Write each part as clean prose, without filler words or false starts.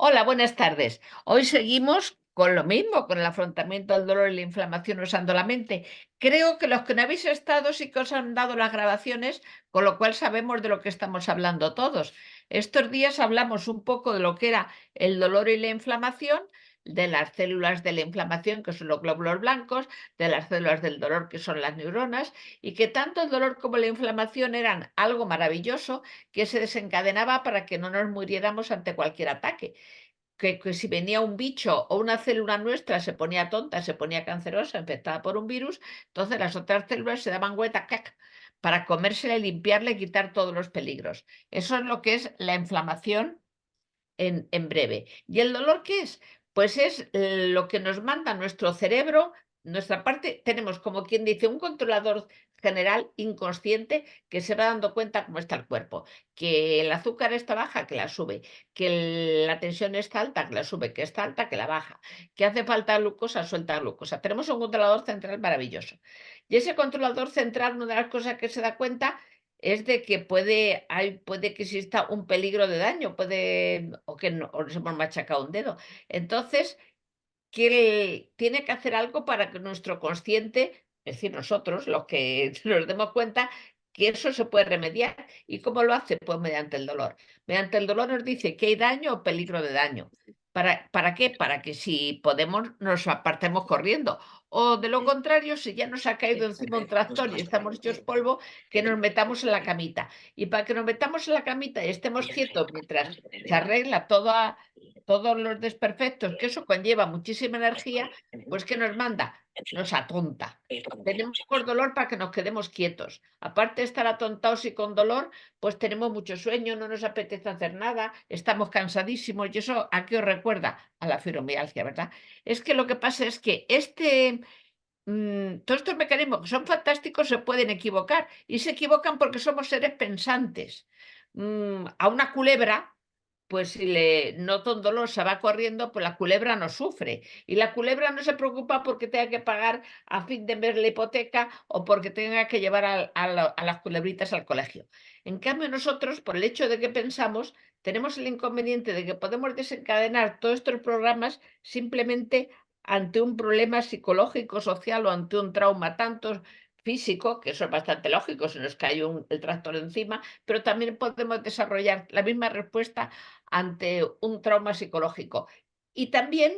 Hola, buenas tardes. Hoy seguimos con lo mismo, con el afrontamiento del dolor y la inflamación usando la mente. Creo que los que no habéis estado sí que os han dado las grabaciones, con lo cual sabemos de lo que estamos hablando todos. Estos días hablamos un poco de lo que era el dolor y la inflamación, de las células de la inflamación, que son los glóbulos blancos, de las células del dolor, que son las neuronas, y que tanto el dolor como la inflamación eran algo maravilloso que se desencadenaba para que no nos muriéramos ante cualquier ataque. Que si venía un bicho o una célula nuestra se ponía tonta, se ponía cancerosa, infectada por un virus, entonces las otras células se daban vuelta ¡cac! Para comérsela y limpiarla y quitar todos los peligros. Eso es lo que es la inflamación en breve. ¿Y el dolor qué es? Pues es lo que nos manda nuestro cerebro, nuestra parte, tenemos como quien dice un controlador general inconsciente que se va dando cuenta cómo está el cuerpo, que el azúcar está baja, que la sube, que la tensión está alta, que la sube, que está alta, que la baja, que hace falta glucosa, suelta glucosa. Tenemos un controlador central maravilloso. Y ese controlador central, una de las cosas que se da cuenta es de que puede que exista un peligro de daño, puede o que o nos hemos machacado un dedo. Entonces, que tiene que hacer algo para que nuestro consciente, es decir, nosotros, los que nos demos cuenta que eso se puede remediar. ¿Y cómo lo hace? Pues mediante el dolor. Mediante el dolor nos dice que hay daño o peligro de daño. ¿Para qué? Para que si podemos nos apartemos corriendo. O de lo contrario, si ya nos ha caído encima un tractor y estamos hechos polvo, que nos metamos en la camita. Y para que nos metamos en la camita y estemos quietos mientras se arregla todos los desperfectos, que eso conlleva muchísima energía, pues que nos manda, nos atonta. Tenemos dolor para que nos quedemos quietos. Aparte de estar atontados y con dolor, pues tenemos mucho sueño, no nos apetece hacer nada, estamos cansadísimos y eso ¿a qué os recuerda? A la fibromialgia, ¿verdad? Es que lo que pasa es que todos estos mecanismos que son fantásticos se pueden equivocar y se equivocan porque somos seres pensantes. A una culebra pues si le nota un dolor, se va corriendo, pues la culebra no sufre. Y la culebra no se preocupa porque tenga que pagar a fin de mes la hipoteca o porque tenga que llevar a las culebritas al colegio. En cambio, nosotros, por el hecho de que pensamos, tenemos el inconveniente de que podemos desencadenar todos estos programas simplemente ante un problema psicológico, social o ante un trauma tanto físico, que eso es bastante lógico, si nos cae el tractor encima, pero también podemos desarrollar la misma respuesta ante un trauma psicológico. Y también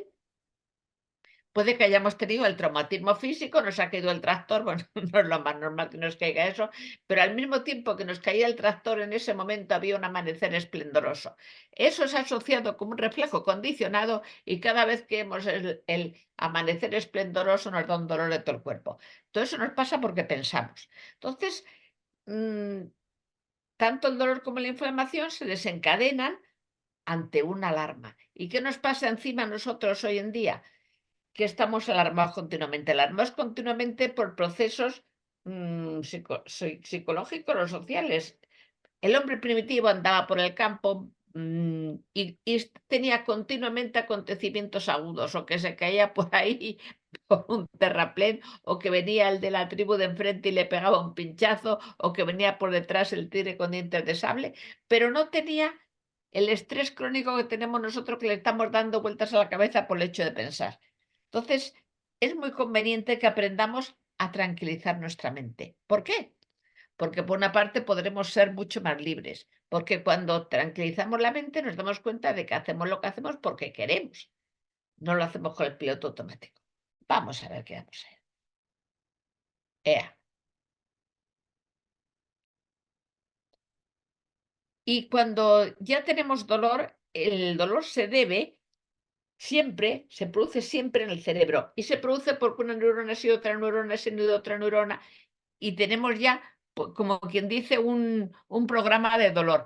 puede que hayamos tenido el traumatismo físico, nos ha caído el tractor, bueno, no es lo más normal que nos caiga eso, pero al mismo tiempo que nos caía el tractor, en ese momento había un amanecer esplendoroso. Eso se ha asociado como un reflejo condicionado y cada vez que vemos el amanecer esplendoroso nos da un dolor de todo el cuerpo. Todo eso nos pasa porque pensamos. Entonces, mm, tanto el dolor como la inflamación se desencadenan ante una alarma. ¿Y qué nos pasa encima a nosotros hoy en día? Que estamos alarmados continuamente por procesos psicológicos o sociales. El hombre primitivo andaba por el campo y tenía continuamente acontecimientos agudos, o que se caía por ahí por un terraplén, o que venía el de la tribu de enfrente y le pegaba un pinchazo, o que venía por detrás el tigre con dientes de sable, pero no tenía el estrés crónico que tenemos nosotros, que le estamos dando vueltas a la cabeza por el hecho de pensar. Entonces, es muy conveniente que aprendamos a tranquilizar nuestra mente. ¿Por qué? Porque por una parte podremos ser mucho más libres, porque cuando tranquilizamos la mente nos damos cuenta de que hacemos lo que hacemos porque queremos, no lo hacemos con el piloto automático. Vamos a ver qué vamos a ver. Ea. Y cuando ya tenemos dolor, el dolor se produce siempre en el cerebro y se produce porque una neurona se otra neurona se une otra neurona y tenemos ya, como quien dice, un programa de dolor.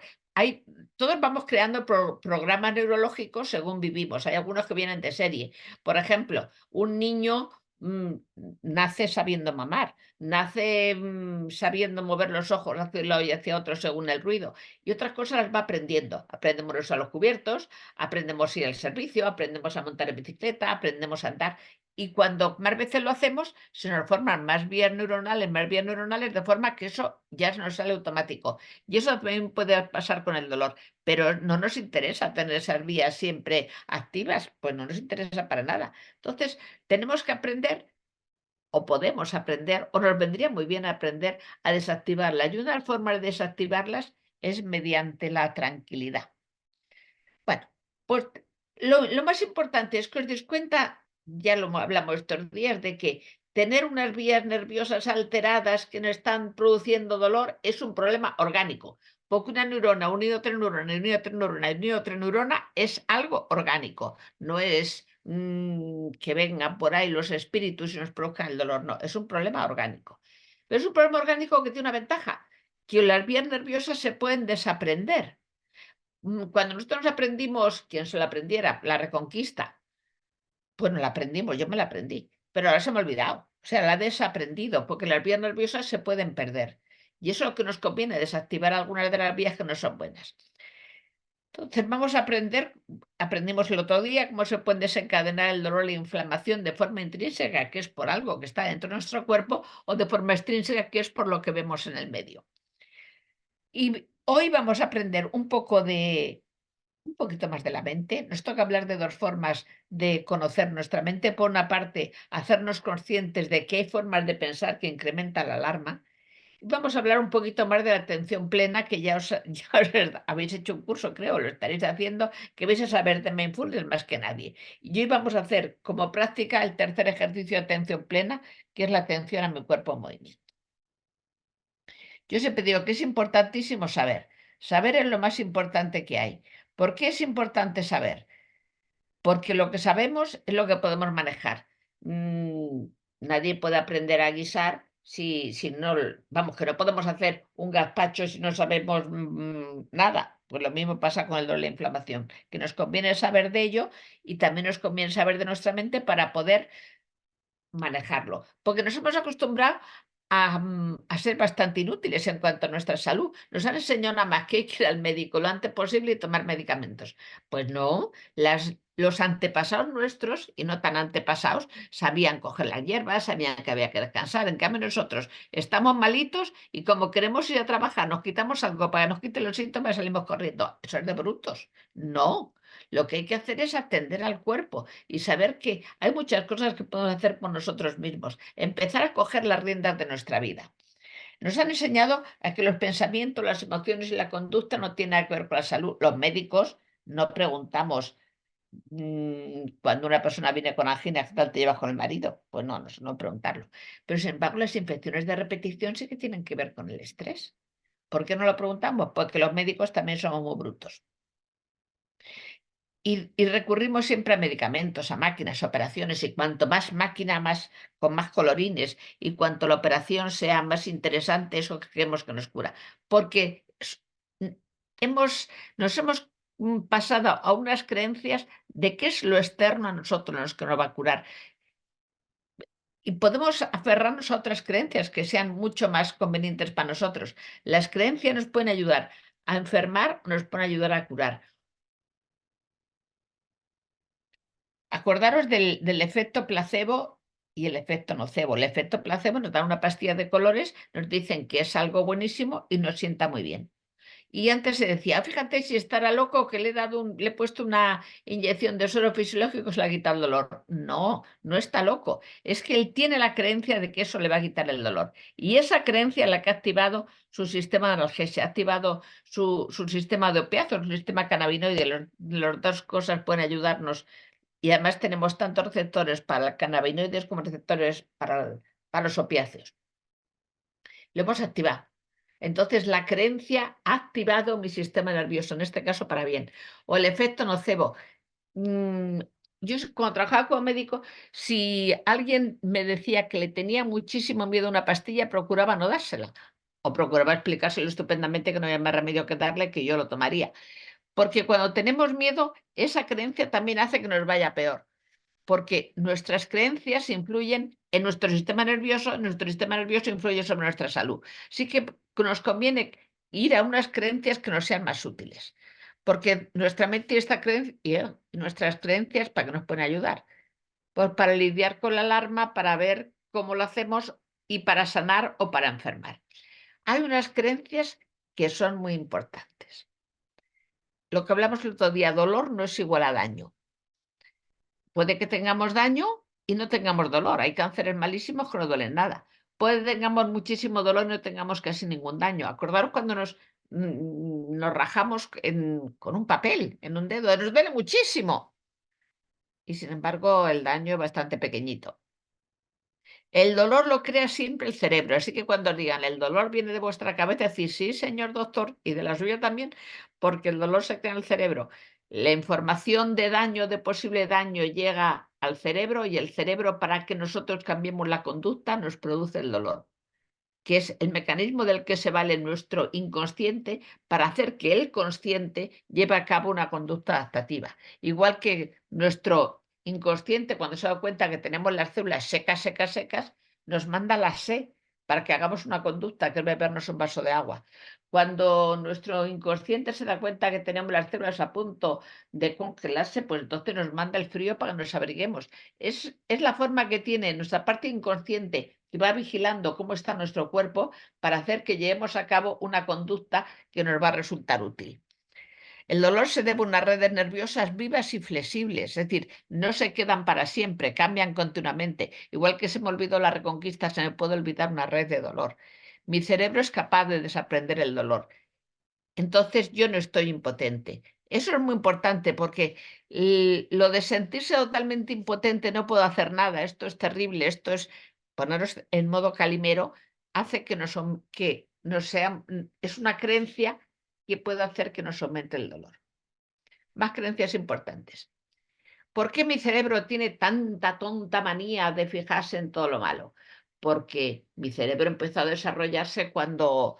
Todos vamos creando programas neurológicos según vivimos. Hay algunos que vienen de serie. Por ejemplo, un niño nace sabiendo mamar, nace sabiendo mover los ojos hacia un lado y hacia otro según el ruido. Y otras cosas las va aprendiendo. Aprendemos a los cubiertos, aprendemos a ir al servicio, aprendemos a montar en bicicleta, aprendemos a andar. Y cuando más veces lo hacemos, se nos forman más vías neuronales, de forma que eso ya se nos sale automático. Y eso también puede pasar con el dolor, pero no nos interesa tener esas vías siempre activas, pues no nos interesa para nada. Entonces, tenemos que aprender, o podemos aprender, o nos vendría muy bien aprender a desactivarlas. Y una forma de desactivarlas es mediante la tranquilidad. Bueno, pues lo más importante es que os deis cuenta, ya lo hablamos estos días, de que tener unas vías nerviosas alteradas que no están produciendo dolor es un problema orgánico, porque una neurona unida a otra neurona, unida a otra neurona, unida a otra neurona es algo orgánico, no es que vengan por ahí los espíritus y nos produzcan el dolor, no, es un problema orgánico. Pero es un problema orgánico que tiene una ventaja, que las vías nerviosas se pueden desaprender. Cuando nosotros aprendimos, quien se lo aprendiera, la Reconquista, pues no la aprendimos, yo me la aprendí, pero ahora se me ha olvidado, o sea, la he desaprendido, porque las vías nerviosas se pueden perder. Y eso es lo que nos conviene, desactivar algunas de las vías que no son buenas. Entonces vamos a aprender, aprendimos el otro día cómo se puede desencadenar el dolor e la inflamación de forma intrínseca, que es por algo que está dentro de nuestro cuerpo, o de forma extrínseca, que es por lo que vemos en el medio. Y hoy vamos a aprender un poquito más de la mente. Nos toca hablar de dos formas de conocer nuestra mente. Por una parte, hacernos conscientes de que hay formas de pensar que incrementan la alarma. Y vamos a hablar un poquito más de la atención plena, que ya os habéis hecho un curso, creo, lo estaréis haciendo, que vais a saber de mindfulness más que nadie. Y hoy vamos a hacer como práctica el tercer ejercicio de atención plena, que es la atención a mi cuerpo en movimiento. Yo siempre digo que es importantísimo saber. Saber es lo más importante que hay. ¿Por qué es importante saber? Porque lo que sabemos es lo que podemos manejar. Mm, Nadie puede aprender a guisar si no, vamos, que no podemos hacer un gazpacho si no sabemos nada. Pues lo mismo pasa con el dolor y la inflamación, que nos conviene saber de ello y también nos conviene saber de nuestra mente para poder manejarlo, porque nos hemos acostumbrado a ser bastante inútiles en cuanto a nuestra salud. Nos han enseñado nada más que hay que ir al médico lo antes posible y tomar medicamentos. Pues no, los antepasados nuestros, y no tan antepasados, sabían coger las hierbas, sabían que había que descansar. En cambio, nosotros estamos malitos y como queremos ir a trabajar, nos quitamos algo para que nos quiten los síntomas y salimos corriendo. Eso es de brutos. No, lo que hay que hacer es atender al cuerpo y saber que hay muchas cosas que podemos hacer por nosotros mismos, empezar a coger las riendas de nuestra vida. Nos han enseñado a que los pensamientos, las emociones y la conducta no tienen nada que ver con la salud. Los médicos no preguntamos cuando una persona viene con angina, ¿qué tal te llevas con el marido? Pues no, no preguntarlo. Pero sin embargo, las infecciones de repetición sí que tienen que ver con el estrés. ¿Por qué no lo preguntamos? Porque los médicos también somos muy brutos. Y recurrimos siempre a medicamentos, a máquinas, a operaciones, y cuanto más máquina, más con más colorines, y cuanto la operación sea más interesante, eso que creemos que nos cura. Porque n- hemos, nos hemos pasado a unas creencias de qué es lo externo a nosotros lo que nos va a curar. Y podemos aferrarnos a otras creencias que sean mucho más convenientes para nosotros. Las creencias nos pueden ayudar a enfermar, nos pueden ayudar a curar. Acordaros del efecto placebo y el efecto nocebo. El efecto placebo nos dan una pastilla de colores, nos dicen que es algo buenísimo y nos sienta muy bien. Y antes se decía: fíjate si estará loco que le he puesto una inyección de suero fisiológico, se le ha quitado el dolor. No, no está loco. Es que él tiene la creencia de que eso le va a quitar el dolor. Y esa creencia es la que ha activado su sistema de analgesia, ha activado su sistema de opiáceos, su sistema cannabinoide. Las dos cosas pueden ayudarnos y además tenemos tantos receptores para el cannabinoides como receptores para los opiáceos. Lo hemos activado. Entonces, la creencia ha activado mi sistema nervioso, en este caso para bien. O el efecto nocebo. Mm, yo cuando trabajaba como médico, si alguien me decía que le tenía muchísimo miedo a una pastilla, procuraba no dársela. O procuraba explicárselo estupendamente que no había más remedio que darle, que yo lo tomaría. Porque cuando tenemos miedo, esa creencia también hace que nos vaya peor, porque nuestras creencias influyen en nuestro sistema nervioso influye sobre nuestra salud. Sí que nos conviene ir a unas creencias que nos sean más útiles, porque nuestra mente y esta creencia, y nuestras creencias, ¿para que nos pueden ayudar? Pues para lidiar con la alarma, para ver cómo lo hacemos y para sanar o para enfermar. Hay unas creencias que son muy importantes. Lo que hablamos el otro día, dolor no es igual a daño. Puede que tengamos daño y no tengamos dolor. Hay cánceres malísimos que no duelen nada. Puede que tengamos muchísimo dolor y no tengamos casi ningún daño. Acordaros cuando nos rajamos con un papel en un dedo, nos duele muchísimo. Y sin embargo, el daño es bastante pequeñito. El dolor lo crea siempre el cerebro, así que cuando digan el dolor viene de vuestra cabeza, decir sí, señor doctor, y de la suya también, porque el dolor se crea en el cerebro. La información de daño, de posible daño, llega al cerebro y el cerebro, para que nosotros cambiemos la conducta, nos produce el dolor, que es el mecanismo del que se vale nuestro inconsciente para hacer que el consciente lleve a cabo una conducta adaptativa. Igual que nuestro inconsciente, cuando se da cuenta que tenemos las células secas, secas, secas, nos manda la sed para que hagamos una conducta, que es bebernos un vaso de agua. Cuando nuestro inconsciente se da cuenta que tenemos las células a punto de congelarse, pues entonces nos manda el frío para que nos abriguemos. Es la forma que tiene nuestra parte inconsciente, que va vigilando cómo está nuestro cuerpo para hacer que llevemos a cabo una conducta que nos va a resultar útil. El dolor se debe a unas redes nerviosas vivas y flexibles, es decir, no se quedan para siempre, cambian continuamente. Igual que se me olvidó la reconquista, se me puede olvidar una red de dolor. Mi cerebro es capaz de desaprender el dolor. Entonces yo no estoy impotente. Eso es muy importante porque lo de sentirse totalmente impotente, no puedo hacer nada, esto es terrible, esto es poneros en modo calimero, hace que nos sea, es una creencia que puede hacer que nos aumente el dolor. Más creencias importantes. ¿Por qué mi cerebro tiene tanta tonta manía de fijarse en todo lo malo? Porque mi cerebro empezó a desarrollarse cuando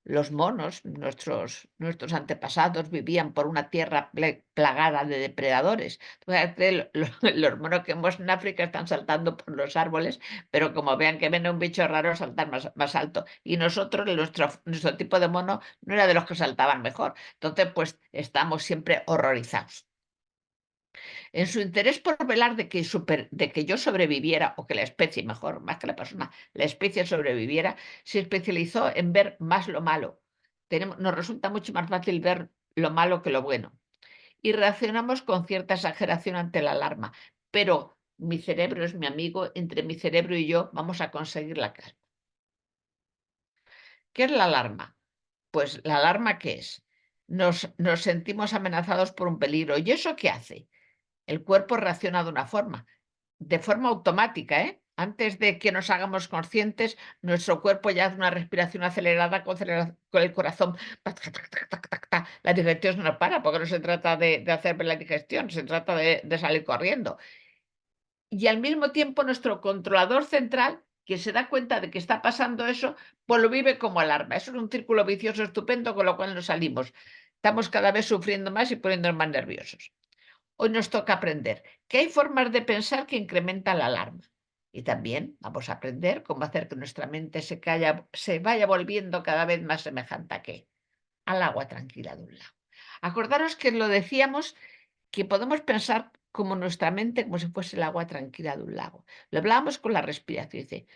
los monos, nuestros antepasados, vivían por una tierra plagada de depredadores. Fíjate, los monos que vemos en África están saltando por los árboles, pero como vean que viene un bicho raro, saltan más alto. Y nosotros, nuestro tipo de mono, no era de los que saltaban mejor. Entonces, pues estamos siempre horrorizados. En su interés por velar de que yo sobreviviera, o que la especie, mejor, más que la persona, la especie sobreviviera, se especializó en ver más lo malo. Nos resulta mucho más fácil ver lo malo que lo bueno. Y reaccionamos con cierta exageración ante la alarma. Pero mi cerebro es mi amigo, entre mi cerebro y yo vamos a conseguir la calma. ¿Qué es la alarma? Pues la alarma, ¿qué es? Nos sentimos amenazados por un peligro. ¿Y eso qué hace? El cuerpo reacciona de forma automática, ¿eh? Antes de que nos hagamos conscientes, nuestro cuerpo ya hace una respiración acelerada con el corazón. Tac, tac, tac, tac, tac, tac. La digestión no para, porque no se trata de hacer la digestión, se trata de salir corriendo. Y al mismo tiempo nuestro controlador central, que se da cuenta de que está pasando eso, pues lo vive como alarma. Eso es un círculo vicioso estupendo, con lo cual no salimos. Estamos cada vez sufriendo más y poniéndonos más nerviosos. Hoy nos toca aprender que hay formas de pensar que incrementan la alarma. Y también vamos a aprender cómo hacer que nuestra mente se vaya volviendo cada vez más semejante a qué, al agua tranquila de un lago. Acordaros que lo decíamos, que podemos pensar como nuestra mente, como si fuese el agua tranquila de un lago. Lo hablábamos con la respiración. Dice,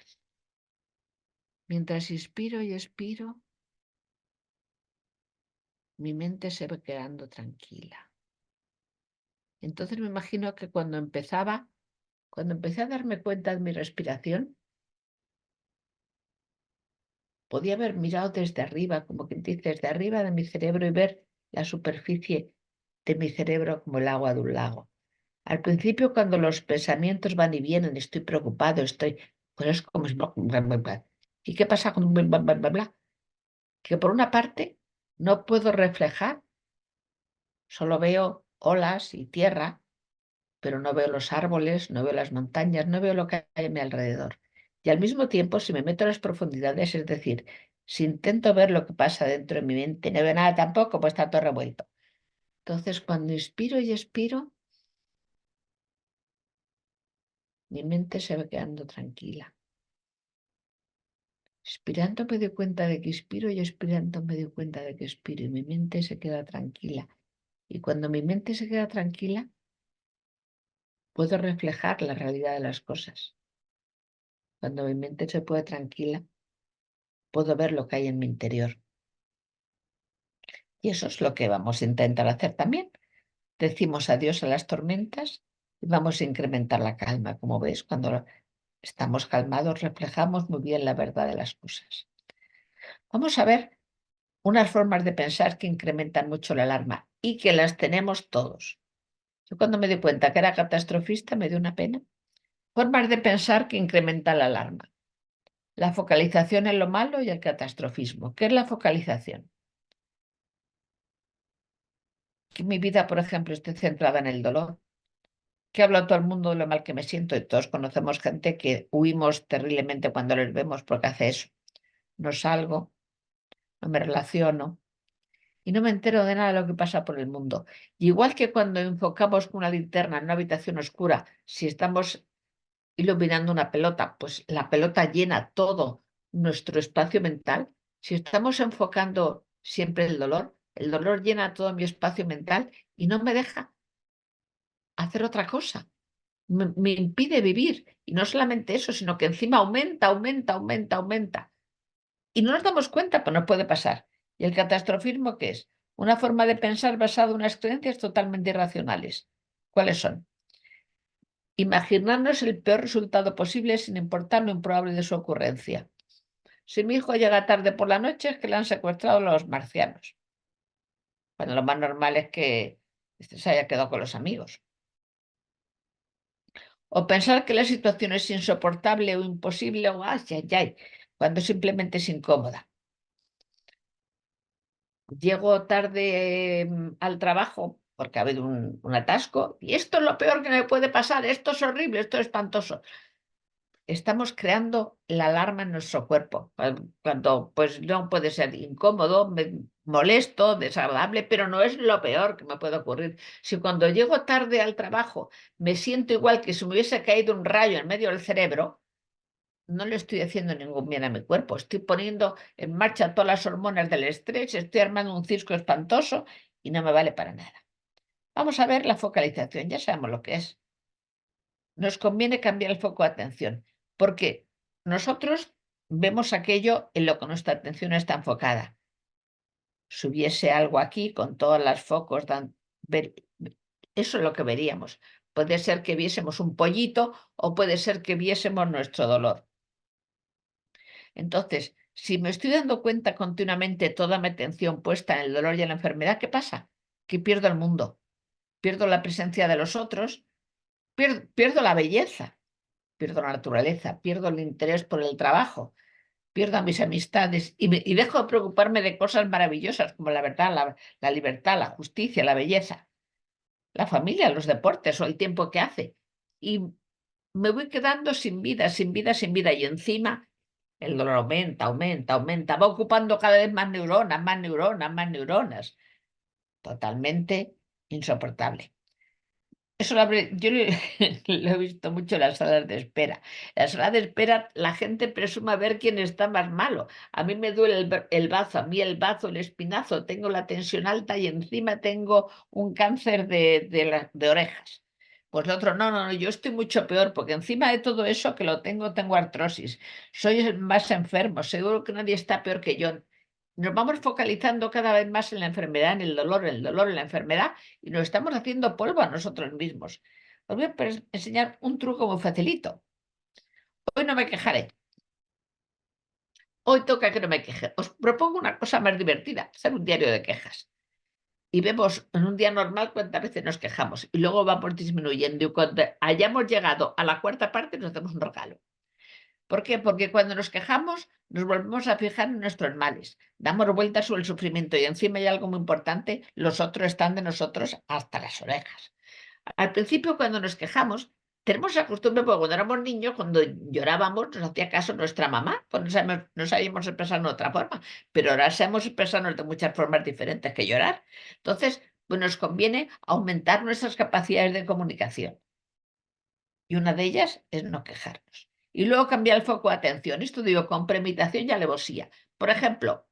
mientras inspiro y expiro, mi mente se va quedando tranquila. Entonces me imagino que cuando empecé a darme cuenta de mi respiración, podía haber mirado desde arriba, como quien dice, desde arriba de mi cerebro, y ver la superficie de mi cerebro como el agua de un lago. Al principio, cuando los pensamientos van y vienen, estoy preocupado, pues es como si... ¿Y qué pasa con bla, bla, bla, bla? Que por una parte no puedo reflejar, solo veo olas y tierra, pero no veo los árboles, no veo las montañas, no veo lo que hay a mi alrededor. Y al mismo tiempo, si me meto a las profundidades, es decir, si intento ver lo que pasa dentro de mi mente, no veo nada tampoco, pues está todo revuelto. Entonces, cuando inspiro y expiro, mi mente se va quedando tranquila. Expirando me doy cuenta de que inspiro y expirando me doy cuenta de que expiro y mi mente se queda tranquila. Y cuando mi mente se queda tranquila, puedo reflejar la realidad de las cosas. Cuando mi mente se pone tranquila, puedo ver lo que hay en mi interior. Y eso es lo que vamos a intentar hacer también. Decimos adiós a las tormentas y vamos a incrementar la calma. Como ves, cuando estamos calmados reflejamos muy bien la verdad de las cosas. Vamos a ver unas formas de pensar que incrementan mucho la alarma y que las tenemos todos. Yo cuando me di cuenta que era catastrofista me dio una pena. Formas de pensar que incrementan la alarma. La focalización en lo malo y el catastrofismo. ¿Qué es la focalización? Que mi vida, por ejemplo, esté centrada en el dolor. Que hablo a todo el mundo de lo mal que me siento y todos conocemos gente que huimos terriblemente cuando les vemos porque hace eso. No salgo, no me relaciono y no me entero de nada de lo que pasa por el mundo. Y igual que cuando enfocamos una linterna en una habitación oscura, si estamos iluminando una pelota, pues la pelota llena todo nuestro espacio mental. Si estamos enfocando siempre el dolor llena todo mi espacio mental y no me deja hacer otra cosa. Me impide vivir. Y no solamente eso, sino que encima aumenta, aumenta, aumenta, aumenta. Y no nos damos cuenta, pero nos puede pasar. ¿Y el catastrofismo qué es? Una forma de pensar basada en unas creencias totalmente irracionales. ¿Cuáles son? Imaginarnos el peor resultado posible sin importar lo improbable de su ocurrencia. Si mi hijo llega tarde por la noche es que le han secuestrado los marcianos. Bueno, lo más normal es que se haya quedado con los amigos. O pensar que la situación es insoportable o imposible o ay, ay, ay, cuando simplemente es incómoda. Llego tarde al trabajo porque ha habido un atasco y esto es lo peor que me puede pasar, esto es horrible, esto es espantoso. Estamos creando la alarma en nuestro cuerpo, cuando pues no puede ser incómodo, molesto, desagradable, pero no es lo peor que me puede ocurrir. Si cuando llego tarde al trabajo me siento igual que si me hubiese caído un rayo en medio del cerebro, no le estoy haciendo ningún bien a mi cuerpo. Estoy poniendo en marcha todas las hormonas del estrés, estoy armando un circo espantoso y no me vale para nada. Vamos a ver la focalización, ya sabemos lo que es. Nos conviene cambiar el foco de atención, porque nosotros vemos aquello en lo que nuestra atención está enfocada. Si hubiese algo aquí con todos los focos, eso es lo que veríamos. Puede ser que viésemos un pollito o puede ser que viésemos nuestro dolor. Entonces, si me estoy dando cuenta continuamente toda mi atención puesta en el dolor y en la enfermedad, ¿qué pasa? Que pierdo el mundo, pierdo la presencia de los otros, pierdo la belleza, pierdo la naturaleza, pierdo el interés por el trabajo, pierdo a mis amistades y dejo de preocuparme de cosas maravillosas como la verdad, la libertad, la justicia, la belleza, la familia, los deportes o el tiempo que hace. Y me voy quedando sin vida, sin vida, sin vida. Y encima el dolor aumenta, aumenta, aumenta, va ocupando cada vez más neuronas, más neuronas, más neuronas. Totalmente insoportable. Eso yo lo he visto mucho en las salas de espera. En las salas de espera la gente presume ver quién está más malo. A mí me duele el bazo, a mí el bazo, el espinazo, tengo la tensión alta y encima tengo un cáncer de orejas. Pues el otro, no, no, no, yo estoy mucho peor porque encima de todo eso que lo tengo, tengo artrosis. Soy el más enfermo, seguro que nadie está peor que yo. Nos vamos focalizando cada vez más en la enfermedad, en el dolor, en la enfermedad y nos estamos haciendo polvo a nosotros mismos. Os voy a enseñar un truco muy facilito. Hoy no me quejaré. Hoy toca que no me queje. Os propongo una cosa más divertida, hacer un diario de quejas. Y vemos en un día normal cuántas veces nos quejamos. Y luego vamos disminuyendo. Y cuando hayamos llegado a la cuarta parte, nos hacemos un regalo. ¿Por qué? Porque cuando nos quejamos, nos volvemos a fijar en nuestros males. Damos vueltas sobre el sufrimiento. Y encima hay algo muy importante, los otros están de nosotros hasta las orejas. Al principio, cuando nos quejamos, tenemos la costumbre, porque cuando éramos niños, cuando llorábamos, nos hacía caso nuestra mamá, pues no sabíamos expresarnos de otra forma, pero ahora sabemos expresarnos de muchas formas diferentes que llorar. Entonces, pues nos conviene aumentar nuestras capacidades de comunicación. Y una de ellas es no quejarnos. Y luego cambiar el foco de atención. Esto digo con premeditación y alevosía. Por ejemplo,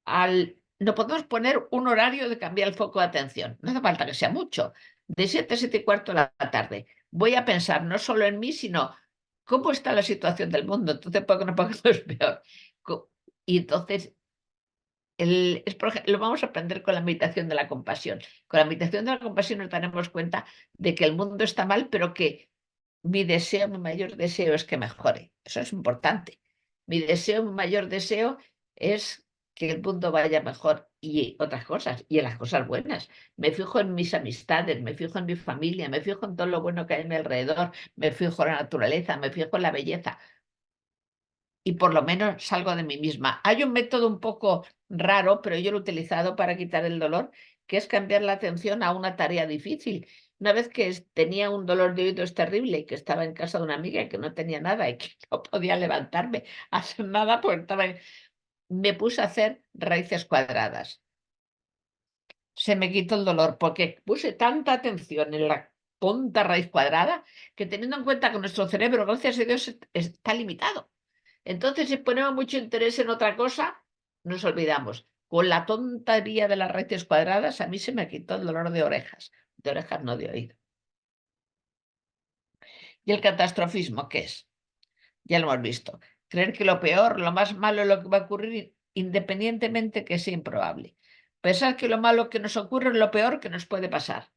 no podemos poner un horario de cambiar el foco de atención. No hace falta que sea mucho. De 7 a 7 y cuarto de la tarde. voy a pensar no solo en mí, sino cómo está la situación del mundo. Entonces, ¿por qué no es peor? Y entonces, lo vamos a aprender con la meditación de la compasión. Con la meditación de la compasión nos daremos cuenta de que el mundo está mal, pero que mi mayor deseo es que mejore. Eso es importante. Mi mayor deseo es que el mundo vaya mejor y otras cosas, y en las cosas buenas. Me fijo en mis amistades, me fijo en mi familia, me fijo en todo lo bueno que hay a mi alrededor, me fijo en la naturaleza, me fijo en la belleza y por lo menos salgo de mí misma. Hay un método un poco raro, pero yo lo he utilizado para quitar el dolor, que es cambiar la atención a una tarea difícil. Una vez que tenía un dolor de oídos terrible y que estaba en casa de una amiga y que no tenía nada y que no podía levantarme a hacer nada, pues me puse a hacer raíces cuadradas. Se me quitó el dolor porque puse tanta atención en la tonta raíz cuadrada que, teniendo en cuenta que nuestro cerebro, gracias a Dios, está limitado. Entonces, si ponemos mucho interés en otra cosa, nos olvidamos. Con la tontería de las raíces cuadradas, a mí se me quitó el dolor de orejas no de oído. ¿Y el catastrofismo qué es? Ya lo hemos visto. Creer que lo peor, lo más malo es lo que va a ocurrir independientemente que sea improbable. Pensar que lo malo que nos ocurre es lo peor que nos puede pasar.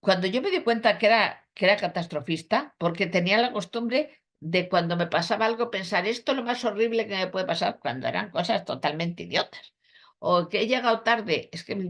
Cuando yo me di cuenta que era catastrofista, porque tenía la costumbre de cuando me pasaba algo pensar esto es lo más horrible que me puede pasar, cuando eran cosas totalmente idiotas. O que he llegado tarde, es que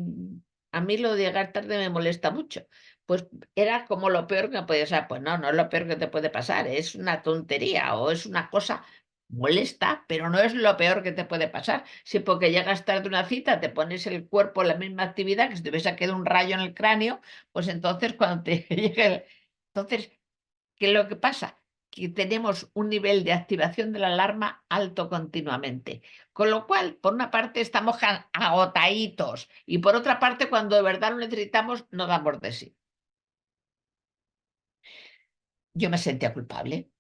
a mí lo de llegar tarde me molesta mucho. Pues era como lo peor que me podía pasar. Pues no, no es lo peor que te puede pasar, es una tontería o es una cosa molesta, pero no es lo peor que te puede pasar. Si porque llegas tarde a una cita te pones el cuerpo en la misma actividad que si te hubiese quedado un rayo en el cráneo, pues entonces cuando te llegue entonces, ¿qué es lo que pasa? Que tenemos un nivel de activación de la alarma alto continuamente. Con lo cual, por una parte, estamos agotaditos y por otra parte, cuando de verdad lo necesitamos, no damos de sí. Yo me sentía culpable,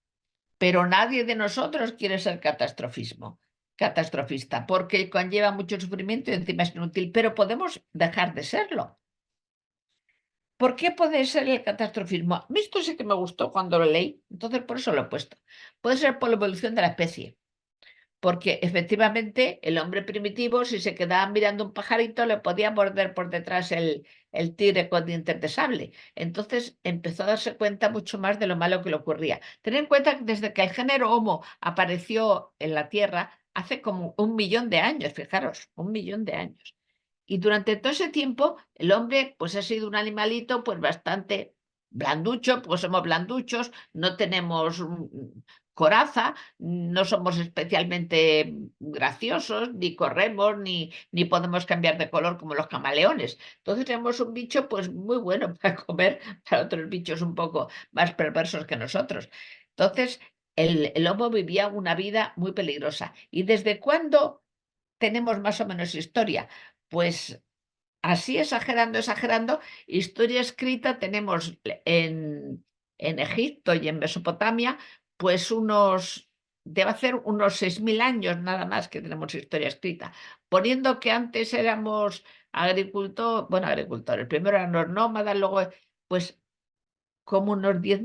pero nadie de nosotros quiere ser catastrofista, porque conlleva mucho sufrimiento y encima es inútil, pero podemos dejar de serlo. ¿Por qué puede ser el catastrofismo? A mí esto sí que me gustó cuando lo leí, entonces por eso lo he puesto. Puede ser por la evolución de la especie, porque efectivamente el hombre primitivo, si se quedaba mirando un pajarito, le podía morder por detrás el tigre con dientes de sable. Entonces empezó a darse cuenta mucho más de lo malo que le ocurría. Ten en cuenta que desde que el género Homo apareció en la Tierra, hace como 1 millón de años, fijaros, 1 millón de años. Y durante todo ese tiempo, el hombre, pues ha sido un animalito, pues bastante blanducho, pues somos blanduchos, no tenemos coraza, no somos especialmente graciosos, ni corremos, ni podemos cambiar de color como los camaleones. Entonces tenemos un bicho, pues muy bueno para comer, para otros bichos un poco más perversos que nosotros. Entonces, el homo vivía una vida muy peligrosa. ¿Y desde cuándo tenemos más o menos historia? Pues así exagerando, exagerando, historia escrita tenemos en Egipto y en Mesopotamia, pues debe hacer unos 6.000 años nada más que tenemos historia escrita, poniendo que antes éramos agricultores, primero eran los nómadas, luego, pues como unos 10,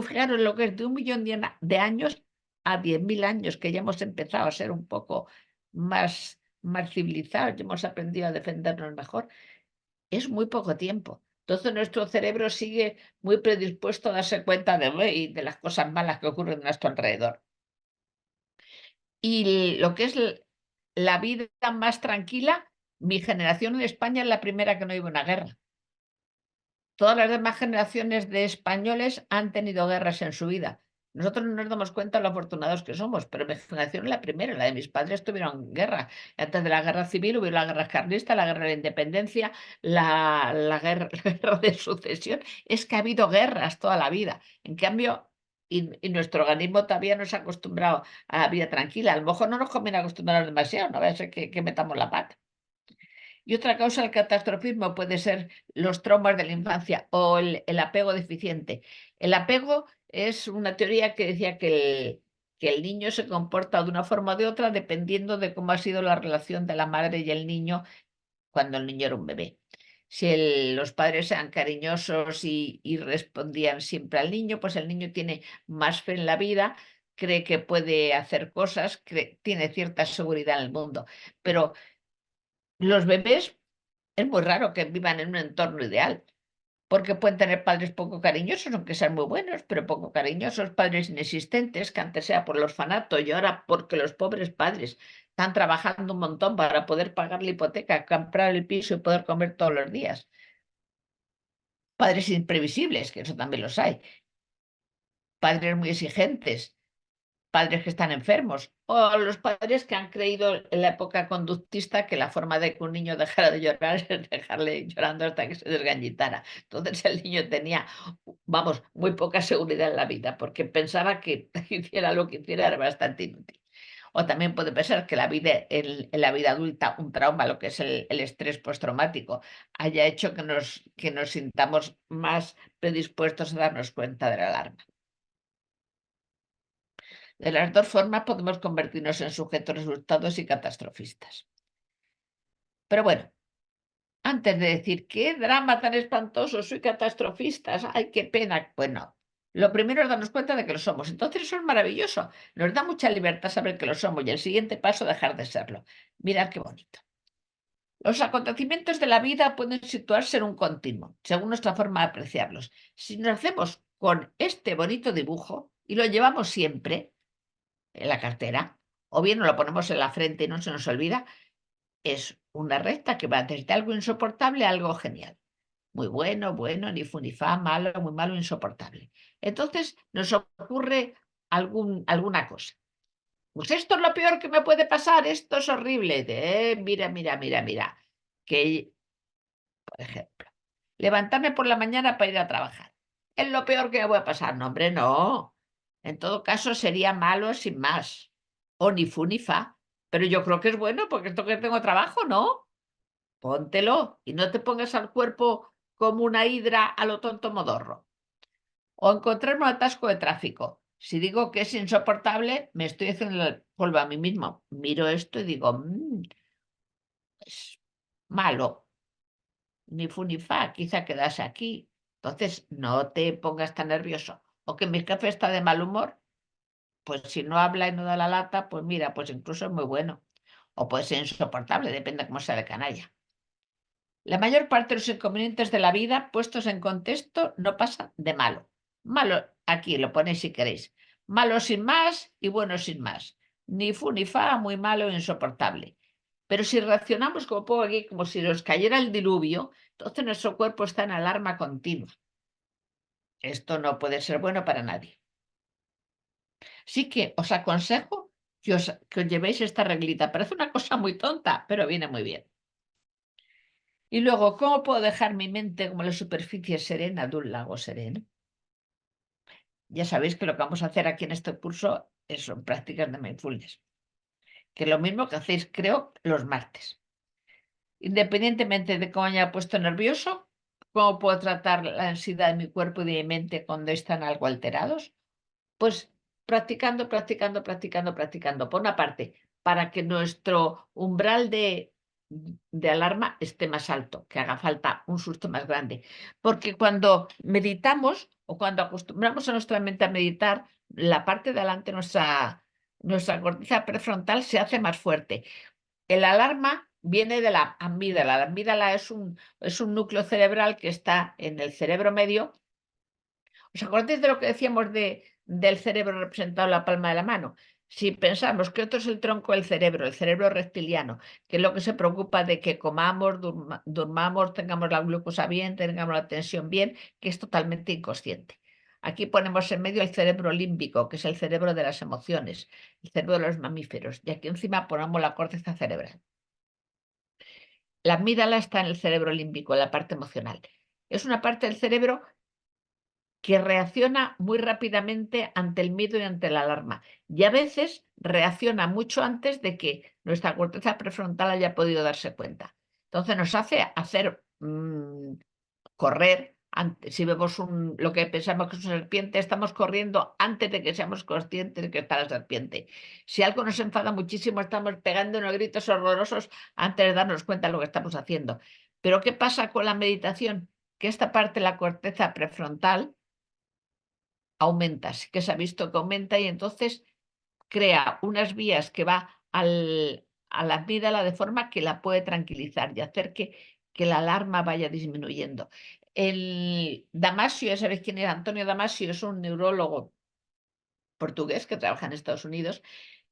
fijaros lo que es de 1 millón de años a 10.000 años, que ya hemos empezado a ser un poco más civilizados, ya hemos aprendido a defendernos mejor. Es muy poco tiempo. Entonces nuestro cerebro sigue muy predispuesto a darse cuenta de las cosas malas que ocurren a nuestro alrededor. Y lo que es la vida más tranquila, mi generación en España es la primera que no iba a una guerra. Todas las demás generaciones de españoles han tenido guerras en su vida. Nosotros no nos damos cuenta de lo afortunados que somos, pero mi generación es la primera, la de mis padres tuvieron guerra. Antes de la guerra civil hubo la guerra carlista, la guerra de la independencia, la guerra, la guerra de sucesión. Es que ha habido guerras toda la vida. En cambio, y nuestro organismo todavía no se ha acostumbrado a la vida tranquila. A lo mejor no nos conviene acostumbrarnos demasiado, no vaya a ser que metamos la pata. Y otra causa del catastrofismo puede ser los traumas de la infancia o el apego deficiente. El apego es una teoría que decía que el niño se comporta de una forma o de otra dependiendo de cómo ha sido la relación de la madre y el niño cuando el niño era un bebé. Si los padres eran cariñosos y respondían siempre al niño, pues el niño tiene más fe en la vida, cree que puede hacer cosas, tiene cierta seguridad en el mundo. Pero los bebés es muy raro que vivan en un entorno ideal. Porque pueden tener padres poco cariñosos, aunque sean muy buenos, pero poco cariñosos, padres inexistentes, que antes era por el orfanato y ahora porque los pobres padres están trabajando un montón para poder pagar la hipoteca, comprar el piso y poder comer todos los días. Padres imprevisibles, que eso también los hay. Padres muy exigentes, padres que están enfermos, o los padres que han creído en la época conductista que la forma de que un niño dejara de llorar es dejarle llorando hasta que se desgañitara. Entonces el niño tenía, vamos, muy poca seguridad en la vida, porque pensaba que hiciera lo que hiciera era bastante inútil. O también puede pensar que la vida, en la vida adulta, un trauma, lo que es el estrés postraumático, haya hecho que nos sintamos más predispuestos a darnos cuenta de la alarma. De las dos formas podemos convertirnos en sujetos resultados y catastrofistas. Pero bueno, antes de decir, qué drama tan espantoso, soy catastrofista, ay, qué pena. Bueno, lo primero es darnos cuenta de que lo somos. Entonces eso es maravilloso. Nos da mucha libertad saber que lo somos y el siguiente paso, dejar de serlo. Mirad qué bonito. Los acontecimientos de la vida pueden situarse en un continuo, según nuestra forma de apreciarlos. Si nos hacemos con este bonito dibujo y lo llevamos siempre, en la cartera, o bien nos lo ponemos en la frente y no se nos olvida, es una recta que va desde algo insoportable a algo genial. Muy bueno, bueno, ni fu ni fa, malo, muy malo, insoportable. Entonces nos ocurre alguna cosa. Pues esto es lo peor que me puede pasar, esto es horrible. Mira, mira, mira, mira. Que, por ejemplo, levantarme por la mañana para ir a trabajar. Es lo peor que me puede pasar. No, hombre, no. En todo caso, sería malo sin más. O ni fu ni fa. Pero yo creo que es bueno porque esto que tengo trabajo, ¿no? Póntelo y no te pongas al cuerpo como una hidra a lo tonto modorro. O encontrar un atasco de tráfico. Si digo que es insoportable, me estoy haciendo el polvo a mí mismo. Miro esto y digo, es malo, ni fu ni fa, quizá quedase aquí. Entonces, no te pongas tan nervioso. O que mi jefe está de mal humor, pues si no habla y no da la lata, pues mira, pues incluso es muy bueno. O puede ser insoportable, depende de cómo sea de canalla. La mayor parte de los inconvenientes de la vida, puestos en contexto, no pasan de malo. Malo, aquí lo ponéis si queréis. Malo sin más y bueno sin más. Ni fu ni fa, muy malo e insoportable. Pero si reaccionamos como pongo aquí, como si nos cayera el diluvio, entonces nuestro cuerpo está en alarma continua. Esto no puede ser bueno para nadie. Sí que os aconsejo que os llevéis esta reglita. Parece una cosa muy tonta, pero viene muy bien. Y luego, ¿cómo puedo dejar mi mente como la superficie serena de un lago sereno? Ya sabéis que lo que vamos a hacer aquí en este curso son prácticas de mindfulness, que es lo mismo que hacéis, creo, los martes. Independientemente de cómo me haya puesto nervioso, ¿cómo puedo tratar la ansiedad de mi cuerpo y de mi mente cuando están algo alterados? Pues practicando, practicando, practicando, practicando. Por una parte, para que nuestro umbral de alarma esté más alto, que haga falta un susto más grande. Porque cuando meditamos o cuando acostumbramos a nuestra mente a meditar, la parte de adelante, nuestra corteza prefrontal se hace más fuerte. El alarma viene de la amígdala. La amígdala es un núcleo cerebral que está en el cerebro medio. ¿Os acordáis de lo que decíamos del cerebro representado en la palma de la mano? Si pensamos que otro es el tronco del el cerebro reptiliano, que es lo que se preocupa de que comamos, durmamos, tengamos la glucosa bien, tengamos la tensión bien, que es totalmente inconsciente. Aquí ponemos en medio el cerebro límbico, que es el cerebro de las emociones, el cerebro de los mamíferos, y aquí encima ponemos la corteza cerebral. La amígdala está en el cerebro límbico, en la parte emocional. Es una parte del cerebro que reacciona muy rápidamente ante el miedo y ante la alarma. Y a veces reacciona mucho antes de que nuestra corteza prefrontal haya podido darse cuenta. Entonces nos hace hacer correr. Si vemos lo que pensamos que es una serpiente, estamos corriendo antes de que seamos conscientes de que está la serpiente. Si algo nos enfada muchísimo, estamos pegando unos gritos horrorosos antes de darnos cuenta de lo que estamos haciendo. Pero ¿qué pasa con la meditación? Que esta parte de la corteza prefrontal aumenta, sí que se ha visto que aumenta y entonces crea unas vías que va a la amígdala de forma que la puede tranquilizar y hacer que la alarma vaya disminuyendo. El Damasio, ya sabéis quién era, Antonio Damasio, es un neurólogo portugués que trabaja en Estados Unidos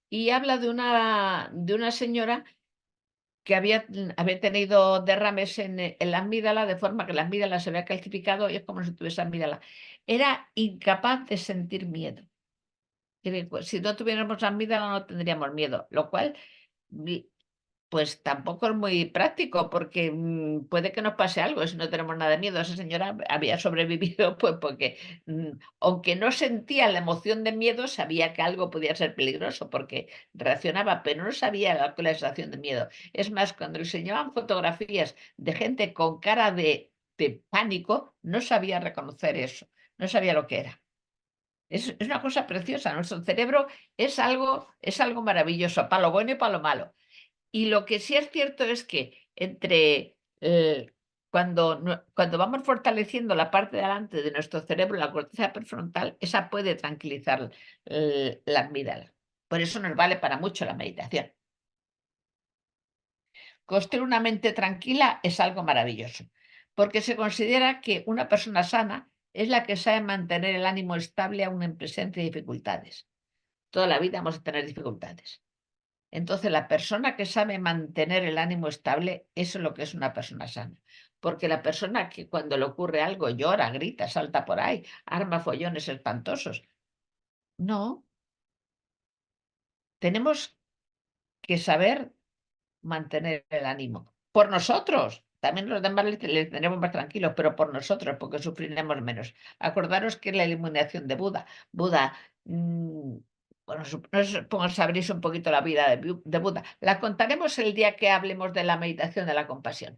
y habla de una señora que había tenido derrames en la amígdala, de forma que la amígdala se había calcificado y es como si tuviese amígdala. Era incapaz de sentir miedo. Pues, si no tuviéramos amígdala no tendríamos miedo, lo cual vi pues tampoco es muy práctico porque, puede que nos pase algo si no tenemos nada de miedo. Esa señora había sobrevivido, pues, porque, aunque no sentía la emoción de miedo, sabía que algo podía ser peligroso porque reaccionaba, pero no sabía la sensación de miedo. Es más, cuando le enseñaban fotografías de gente con cara de pánico, no sabía reconocer eso, no sabía lo que era. Es una cosa preciosa. Nuestro cerebro es algo maravilloso, para lo bueno y para lo malo. Y lo que sí es cierto es que cuando vamos fortaleciendo la parte de adelante de nuestro cerebro, la corteza prefrontal, esa puede tranquilizar la amígdala. Por eso nos vale para mucho la meditación. Construir una mente tranquila es algo maravilloso, porque se considera que una persona sana es la que sabe mantener el ánimo estable aun en presencia de dificultades. Toda la vida vamos a tener dificultades. Entonces, la persona que sabe mantener el ánimo estable, eso es lo que es una persona sana. Porque la persona que cuando le ocurre algo llora, grita, salta por ahí, arma follones espantosos. No, tenemos que saber mantener el ánimo. Por nosotros. También los demás les tenemos más tranquilos, pero por nosotros, porque sufriremos menos. Acordaros que es la iluminación de Buda. Buda, mm, bueno, supongo sabréis un poquito la vida de Buda. La contaremos el día que hablemos de la meditación de la compasión.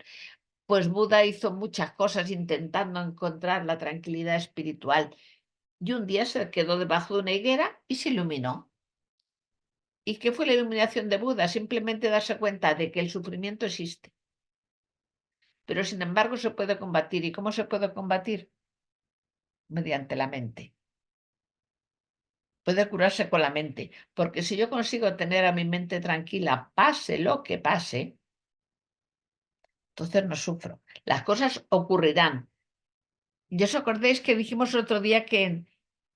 Pues Buda hizo muchas cosas intentando encontrar la tranquilidad espiritual. Y un día se quedó debajo de una higuera y se iluminó. ¿Y qué fue la iluminación de Buda? Simplemente darse cuenta de que el sufrimiento existe, pero sin embargo se puede combatir. ¿Y cómo se puede combatir? Mediante la mente. Puede curarse con la mente, porque si yo consigo tener a mi mente tranquila, pase lo que pase, entonces no sufro. Las cosas ocurrirán. ¿Y os acordáis que dijimos el otro día que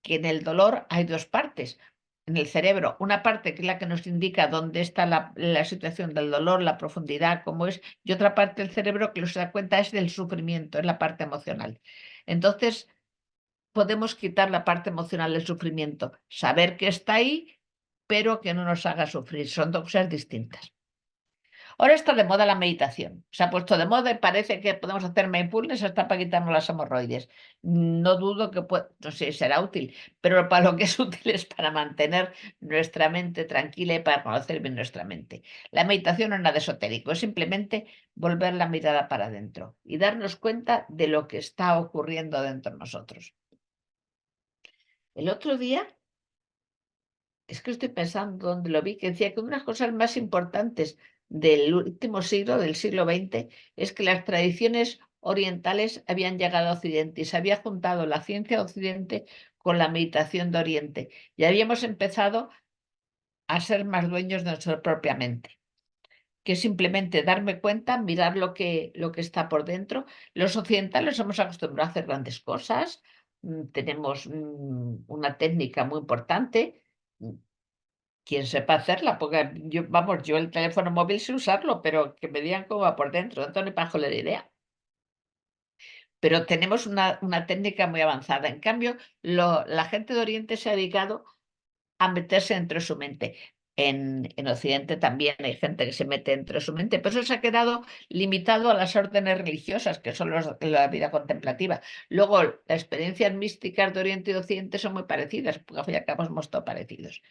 en el dolor hay dos partes? En el cerebro, una parte que es la que nos indica dónde está la situación del dolor, la profundidad, cómo es, y otra parte del cerebro que nos da cuenta es del sufrimiento, es la parte emocional. Entonces, podemos quitar la parte emocional del sufrimiento, saber que está ahí, pero que no nos haga sufrir. Son dos cosas distintas. Ahora está de moda la meditación. Se ha puesto de moda y parece que podemos hacer mindfulness hasta para quitarnos las hemorroides. No dudo que no sé si será útil, pero para lo que es útil es para mantener nuestra mente tranquila y para conocer bien nuestra mente. La meditación no es nada esotérico, es simplemente volver la mirada para adentro y darnos cuenta de lo que está ocurriendo dentro de nosotros. El otro día, es que estoy pensando dónde lo vi, que decía que una de las cosas más importantes del último siglo, del siglo XX, es que las tradiciones orientales habían llegado a Occidente y se había juntado la ciencia de Occidente con la meditación de Oriente. Y habíamos empezado a ser más dueños de nuestra propia mente, que es simplemente darme cuenta, mirar lo que está por dentro. Los occidentales somos acostumbrados a hacer grandes cosas, tenemos una técnica muy importante. Quien sepa hacerla, porque yo el teléfono móvil sé usarlo, pero que me digan cómo va por dentro, no tengo ni pajolera idea. Pero tenemos una técnica muy avanzada. En cambio, la gente de Oriente se ha dedicado a meterse dentro de su mente. En Occidente también hay gente que se mete dentro de su mente, pero eso se ha quedado limitado a las órdenes religiosas, que son la vida contemplativa. Luego, las experiencias místicas de Oriente y de Occidente son muy parecidas, porque al fin y al cabo somos todos parecidos.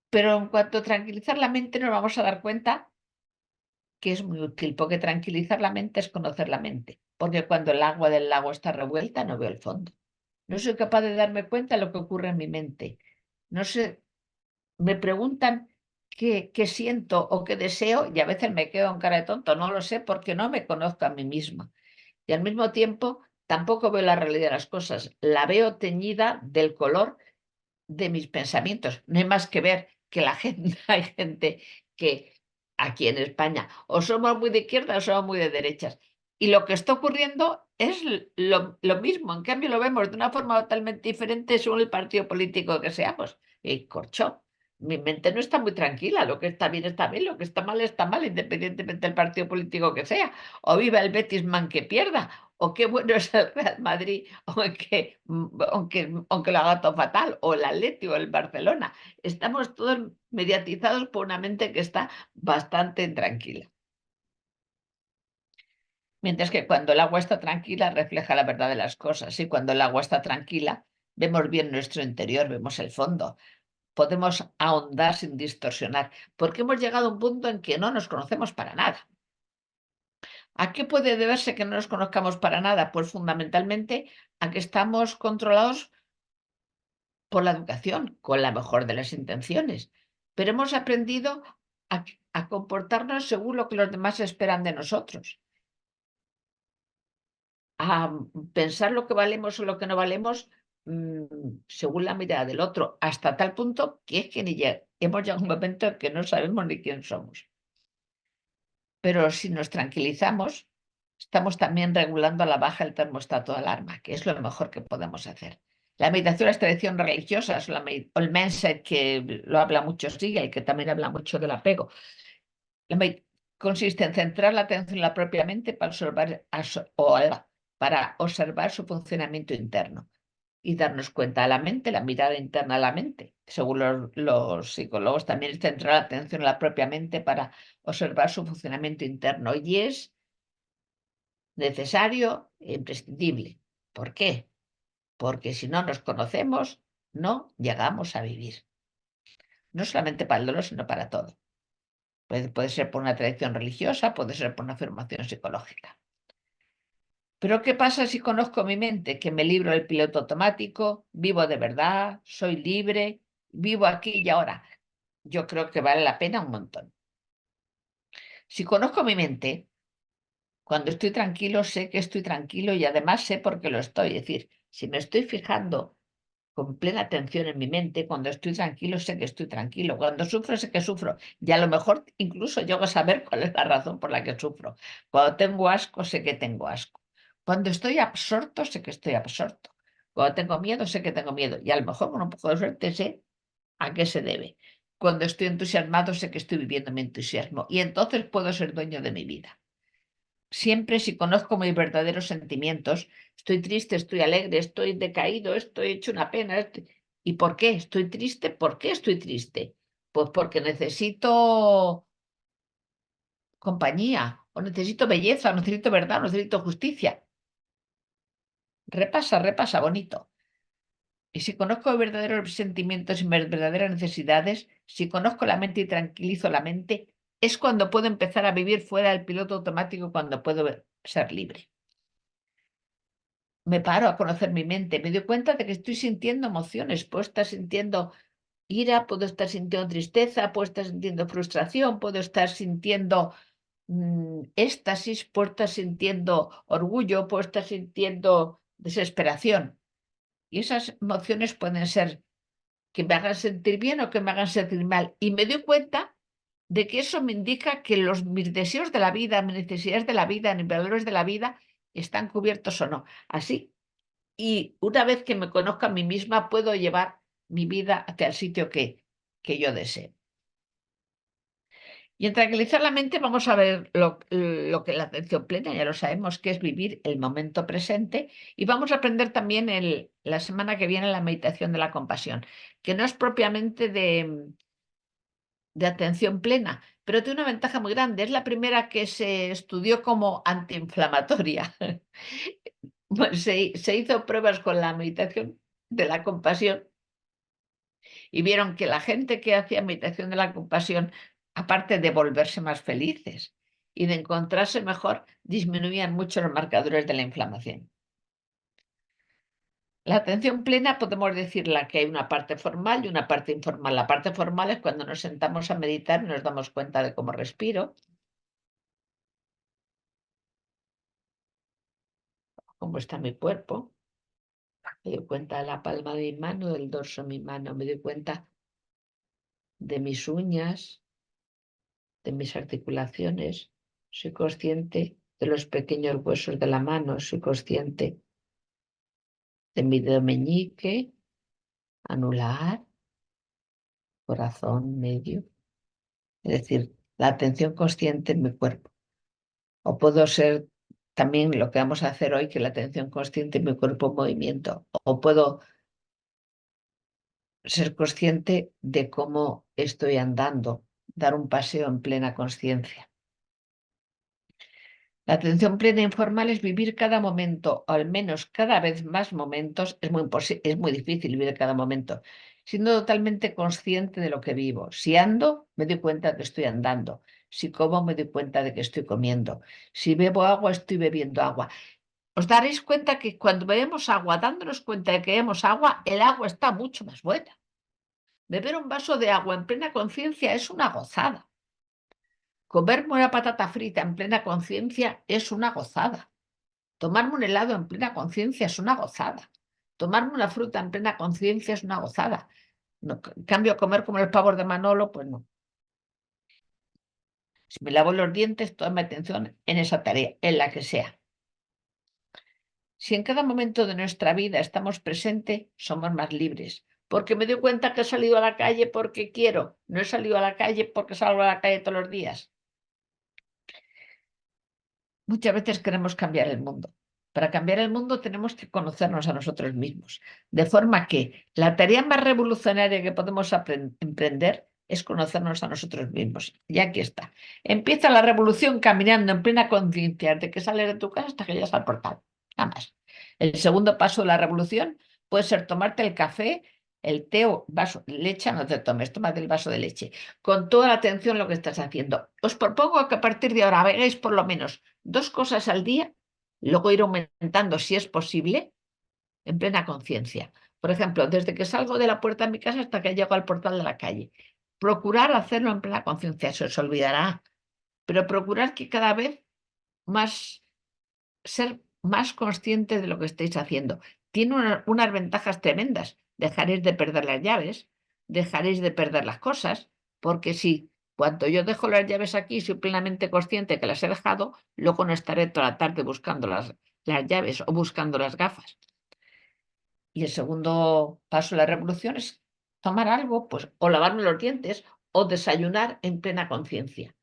Pero en cuanto a tranquilizar la mente, nos vamos a dar cuenta que es muy útil, porque tranquilizar la mente es conocer la mente. Porque cuando el agua del lago está revuelta, no veo el fondo. No soy capaz de darme cuenta de lo que ocurre en mi mente. No sé, me preguntan, qué siento o qué deseo, y a veces me quedo en cara de tonto, no lo sé porque no me conozco a mí misma. Y al mismo tiempo tampoco veo la realidad de las cosas, la veo teñida del color de mis pensamientos. No hay más que ver que la gente, hay gente que aquí en España o somos muy de izquierda o somos muy de derechas. Y lo que está ocurriendo es lo mismo, en cambio lo vemos de una forma totalmente diferente según el partido político que seamos. Y corcho, mi mente no está muy tranquila, lo que está bien, lo que está mal, independientemente del partido político que sea. O viva el Betisman que pierda, o qué bueno es el Real Madrid, aunque lo haga todo fatal, o el Atleti o el Barcelona. Estamos todos mediatizados por una mente que está bastante intranquila. Mientras que cuando el agua está tranquila refleja la verdad de las cosas, y cuando el agua está tranquila vemos bien nuestro interior, vemos el fondo, podemos ahondar sin distorsionar, porque hemos llegado a un punto en que no nos conocemos para nada. ¿A qué puede deberse que no nos conozcamos para nada? Pues fundamentalmente a que estamos controlados por la educación, con la mejor de las intenciones, pero hemos aprendido a comportarnos según lo que los demás esperan de nosotros, a pensar lo que valemos o lo que no valemos según la mirada del otro, hasta tal punto que es que hemos llegado a un momento en que no sabemos ni quién somos. Pero si nos tranquilizamos, estamos también regulando a la baja el termostato de alarma, que es lo mejor que podemos hacer. La meditación, las tradiciones religiosas, o el mindset, que lo habla mucho Siegel, que también habla mucho del apego, la consiste en centrar la atención en la propia mente para observar su funcionamiento interno y darnos cuenta de la mente, la mirada interna a la mente. Según los psicólogos, también es centrar la atención en la propia mente para observar su funcionamiento interno. Y es necesario e imprescindible. ¿Por qué? Porque si no nos conocemos, no llegamos a vivir. No solamente para el dolor, sino para todo. Puede ser por una tradición religiosa, puede ser por una afirmación psicológica. Pero ¿qué pasa si conozco mi mente? Que me libro del piloto automático, vivo de verdad, soy libre, vivo aquí y ahora. Yo creo que vale la pena un montón. Si conozco mi mente, cuando estoy tranquilo, sé que estoy tranquilo y además sé por qué lo estoy. Es decir, si me estoy fijando con plena atención en mi mente, cuando estoy tranquilo, sé que estoy tranquilo. Cuando sufro, sé que sufro. Y a lo mejor incluso llego a saber cuál es la razón por la que sufro. Cuando tengo asco, sé que tengo asco. Cuando estoy absorto, sé que estoy absorto. Cuando tengo miedo, sé que tengo miedo. Y a lo mejor con un poco de suerte sé a qué se debe. Cuando estoy entusiasmado, sé que estoy viviendo mi entusiasmo. Y entonces puedo ser dueño de mi vida. Siempre si conozco mis verdaderos sentimientos, estoy triste, estoy alegre, estoy decaído, estoy hecho una pena. ¿Y por qué estoy triste? ¿Por qué estoy triste? Pues porque necesito compañía, o necesito belleza, o necesito verdad, o necesito justicia. Repasa, repasa, bonito. Y si conozco verdaderos sentimientos y mis verdaderas necesidades, si conozco la mente y tranquilizo la mente, es cuando puedo empezar a vivir fuera del piloto automático, cuando puedo ser libre. Me paro a conocer mi mente, me doy cuenta de que estoy sintiendo emociones, puedo estar sintiendo ira, puedo estar sintiendo tristeza, puedo estar sintiendo frustración, puedo estar sintiendo éxtasis, puedo estar sintiendo orgullo, puedo estar sintiendo desesperación. Y esas emociones pueden ser que me hagan sentir bien o que me hagan sentir mal. Y me doy cuenta de que eso me indica que mis deseos de la vida, mis necesidades de la vida, mis valores de la vida están cubiertos o no. Así, y una vez que me conozca a mí misma, puedo llevar mi vida hacia el sitio que yo deseo. Y en tranquilizar la mente vamos a ver lo que es la atención plena, ya lo sabemos, que es vivir el momento presente. Y vamos a aprender también la semana que viene la meditación de la compasión, que no es propiamente de atención plena, pero tiene una ventaja muy grande. Es la primera que se estudió como antiinflamatoria. Pues se hizo pruebas con la meditación de la compasión y vieron que la gente que hacía meditación de la compasión, aparte de volverse más felices y de encontrarse mejor, disminuían mucho los marcadores de la inflamación. La atención plena podemos decirla que hay una parte formal y una parte informal. La parte formal es cuando nos sentamos a meditar y nos damos cuenta de cómo respiro, cómo está mi cuerpo. Me doy cuenta de la palma de mi mano, del dorso de mi mano. Me doy cuenta de mis uñas, de mis articulaciones. Soy consciente de los pequeños huesos de la mano. Soy consciente de mi dedo meñique, anular, corazón, medio. Es decir, la atención consciente en mi cuerpo. O puedo ser también lo que vamos a hacer hoy, que la atención consciente en mi cuerpo en movimiento. O puedo ser consciente de cómo estoy andando, dar un paseo en plena conciencia. La atención plena informal es vivir cada momento, o al menos cada vez más momentos, es muy difícil vivir cada momento, siendo totalmente consciente de lo que vivo. Si ando, me doy cuenta de que estoy andando. Si como, me doy cuenta de que estoy comiendo. Si bebo agua, estoy bebiendo agua. Os daréis cuenta que cuando bebemos agua, dándonos cuenta de que bebemos agua, el agua está mucho más buena. Beber un vaso de agua en plena conciencia es una gozada. Comerme una patata frita en plena conciencia es una gozada. Tomarme un helado en plena conciencia es una gozada. Tomarme una fruta en plena conciencia es una gozada. No, en cambio, comer como el pavo de Manolo, pues no. Si me lavo los dientes, toda mi atención en esa tarea, en la que sea. Si en cada momento de nuestra vida estamos presentes, somos más libres. Porque me doy cuenta que he salido a la calle porque quiero. No he salido a la calle porque salgo a la calle todos los días. Muchas veces queremos cambiar el mundo. Para cambiar el mundo tenemos que conocernos a nosotros mismos. De forma que la tarea más revolucionaria que podemos emprender es conocernos a nosotros mismos. Y aquí está. Empieza la revolución caminando en plena conciencia de que sales de tu casa hasta que llegas al portal. Nada más. El segundo paso de la revolución puede ser tomarte el café, el té o vaso, leche no te tomes, tómate el vaso de leche, con toda la atención lo que estás haciendo. Os propongo que a partir de ahora hagáis por lo menos 2 cosas al día, luego ir aumentando si es posible, en plena conciencia. Por ejemplo, desde que salgo de la puerta de mi casa hasta que llego al portal de la calle. Procurar hacerlo en plena conciencia, se os olvidará, pero procurar que cada vez más ser más conscientes de lo que estáis haciendo. Tiene unas ventajas tremendas. Dejaréis de perder las llaves, dejaréis de perder las cosas, porque si cuando yo dejo las llaves aquí soy plenamente consciente que las he dejado, luego no estaré toda la tarde buscando las llaves o buscando las gafas. Y el segundo paso de la revolución es tomar algo, pues, o lavarme los dientes o desayunar en plena conciencia.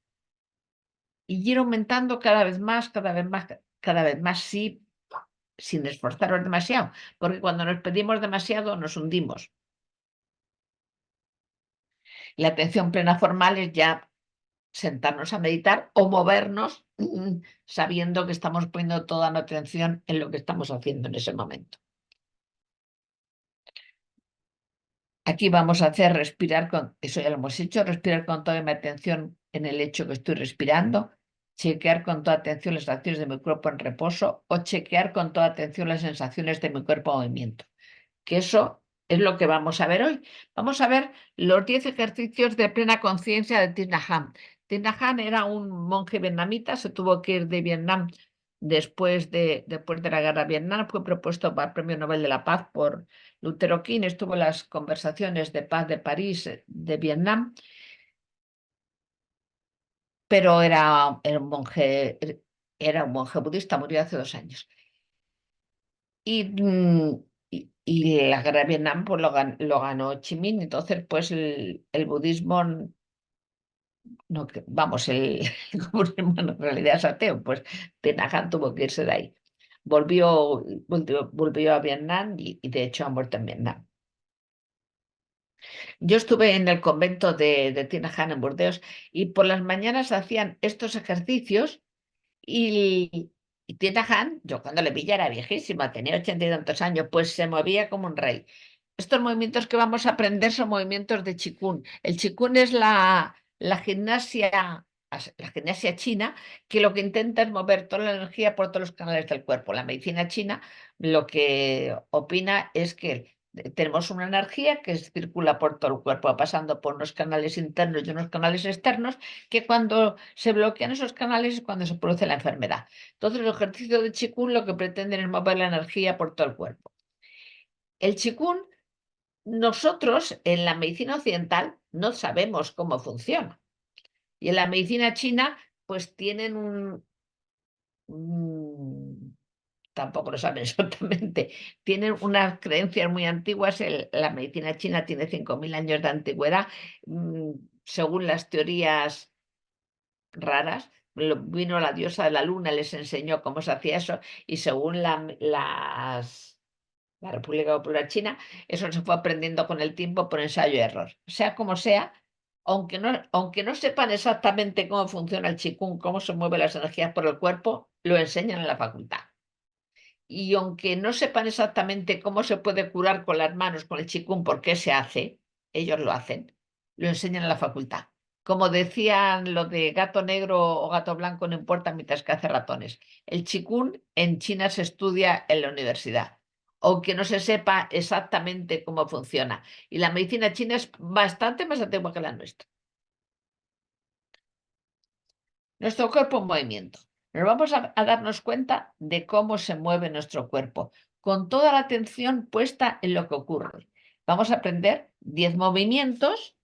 Y ir aumentando cada vez más, cada vez más, cada vez más, sí, sin esforzaros demasiado, porque cuando nos pedimos demasiado nos hundimos. La atención plena formal es ya sentarnos a meditar o movernos sabiendo que estamos poniendo toda nuestra atención en lo que estamos haciendo en ese momento. Aquí vamos a hacer respirar con, eso ya lo hemos hecho, respirar con toda mi atención en el hecho que estoy respirando, chequear con toda atención las acciones de mi cuerpo en reposo o chequear con toda atención las sensaciones de mi cuerpo en movimiento. Que eso es lo que vamos a ver hoy. Vamos a ver los 10 ejercicios de plena conciencia de Thich Nhat Hanh. Thich Nhat Hanh era un monje vietnamita, se tuvo que ir de Vietnam después de la guerra de Vietnam, fue propuesto para el Premio Nobel de la Paz por Lutero King, estuvo en las conversaciones de paz de París de Vietnam, pero era un monje budista, murió hace 2 años. Y la guerra de Vietnam pues lo ganó Ho Chi Minh, entonces pues el budismo, no, vamos, el comunismo en realidad es ateo, pues Thich Nhat Hanh tuvo que irse de ahí. Volvió a Vietnam y de hecho ha muerto en Vietnam. Yo estuve en el convento de Thich Nhat Hanh en Burdeos y por las mañanas hacían estos ejercicios y Thich Nhat Hanh, yo cuando le vi ya era viejísima, tenía 80 y tantos años, pues se movía como un rey. Estos movimientos que vamos a aprender son movimientos de Qigong. El Qigong es la gimnasia la gimnasia china, que lo que intenta es mover toda la energía por todos los canales del cuerpo. La medicina china lo que opina es que tenemos una energía que circula por todo el cuerpo, pasando por unos canales internos y unos canales externos, que cuando se bloquean esos canales es cuando se produce la enfermedad. Entonces, los ejercicios de Qigong lo que pretenden es mover la energía por todo el cuerpo. El Qigong, nosotros en la medicina occidental no sabemos cómo funciona. Y en la medicina china, pues tienen tampoco lo saben exactamente, tienen unas creencias muy antiguas. La medicina china tiene 5.000 años de antigüedad, mm, según las teorías raras. Vino la diosa de la luna, les enseñó cómo se hacía eso, y según la República Popular China, eso se fue aprendiendo con el tiempo por ensayo y error. Sea como sea, aunque no sepan exactamente cómo funciona el Qigong, cómo se mueven las energías por el cuerpo, lo enseñan en la facultad. Y aunque no sepan exactamente cómo se puede curar con las manos, con el Qigong, por qué se hace, ellos lo hacen, lo enseñan en la facultad. Como decían lo de gato negro o gato blanco, no importa mientras que hace ratones. El Qigong en China se estudia en la universidad, aunque no se sepa exactamente cómo funciona. Y la medicina china es bastante más antigua que la nuestra. Nuestro cuerpo en movimiento. Nos vamos a darnos cuenta de cómo se mueve nuestro cuerpo, con toda la atención puesta en lo que ocurre. Vamos a aprender 10 movimientos,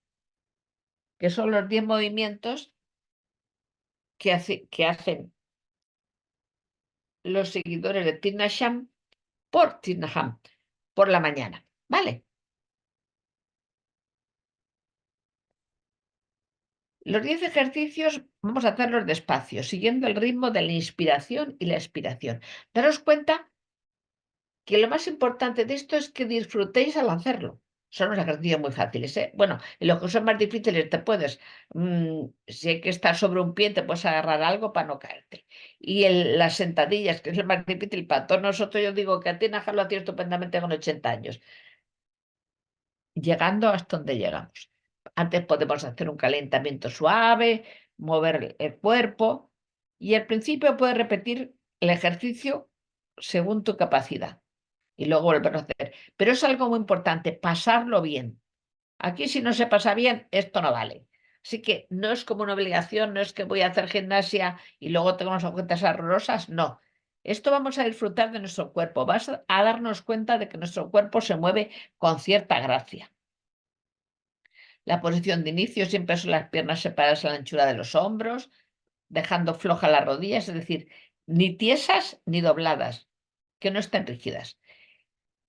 que son los 10 movimientos que hacen los seguidores de Thich Nhat por Thich Nhat Hanh, por la mañana. ¿Vale? Los 10 ejercicios vamos a hacerlos despacio, siguiendo el ritmo de la inspiración y la expiración. Daros cuenta que lo más importante de esto es que disfrutéis al hacerlo. Son unos ejercicios muy fáciles, ¿eh? Bueno, en los que son más difíciles te puedes, si hay que estar sobre un pie, te puedes agarrar algo para no caerte. Y las sentadillas, que es el más difícil para todos nosotros, yo digo que a ti Naja lo hacía estupendamente con 80 años, llegando hasta donde llegamos. Antes podemos hacer un calentamiento suave, mover el cuerpo, y al principio puedes repetir el ejercicio según tu capacidad y luego volverlo a hacer. Pero es algo muy importante, pasarlo bien. Aquí si no se pasa bien, esto no vale. Así que no es como una obligación, no es que voy a hacer gimnasia y luego tengo unas agujetas horrorosas, no. Esto vamos a disfrutar de nuestro cuerpo, vas a darnos cuenta de que nuestro cuerpo se mueve con cierta gracia. La posición de inicio siempre son las piernas separadas a la anchura de los hombros, dejando flojas las rodillas, es decir, ni tiesas ni dobladas, que no estén rígidas.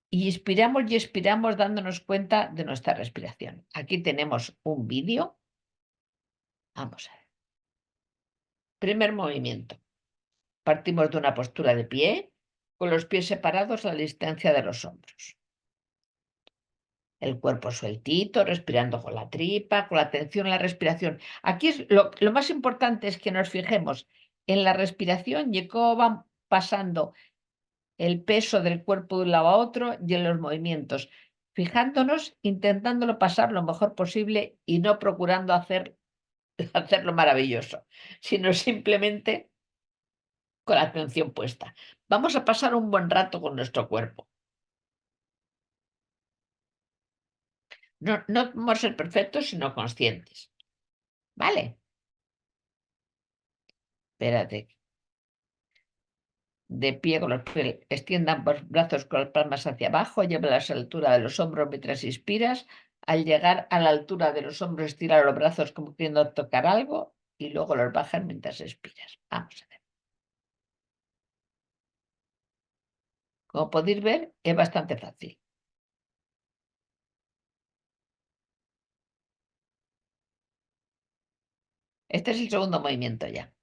Y inspiramos y expiramos dándonos cuenta de nuestra respiración. Aquí tenemos un vídeo. Vamos a ver. Primer movimiento. Partimos de una postura de pie, con los pies separados a la distancia de los hombros. El cuerpo sueltito, respirando con la tripa, con la atención en la respiración. Aquí es lo más importante es que nos fijemos en la respiración y cómo van pasando el peso del cuerpo de un lado a otro y en los movimientos, fijándonos, intentándolo pasar lo mejor posible y no procurando hacerlo maravilloso, sino simplemente con la atención puesta. Vamos a pasar un buen rato con nuestro cuerpo. No vamos a ser perfectos, sino conscientes. ¿Vale? Espérate. De pie con los pies, extienda ambos brazos con las palmas hacia abajo, llévalas a la altura de los hombros mientras inspiras. Al llegar a la altura de los hombros, estira los brazos como queriendo tocar algo y luego los bajas mientras expiras. Vamos a ver. Como podéis ver, es bastante fácil. Este es el segundo movimiento ya.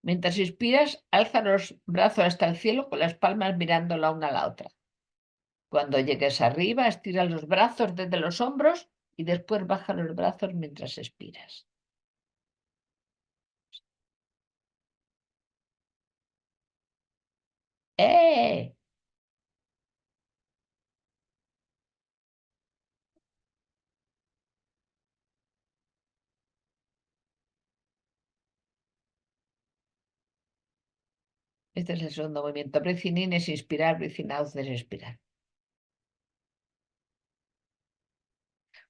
Mientras inspiras, alza los brazos hasta el cielo con las palmas mirando la una a la otra. Cuando llegues arriba, estira los brazos desde los hombros y después baja los brazos mientras expiras. ¡Eh! Este es el segundo movimiento. Breathing in es inspirar, breathing out es expirar.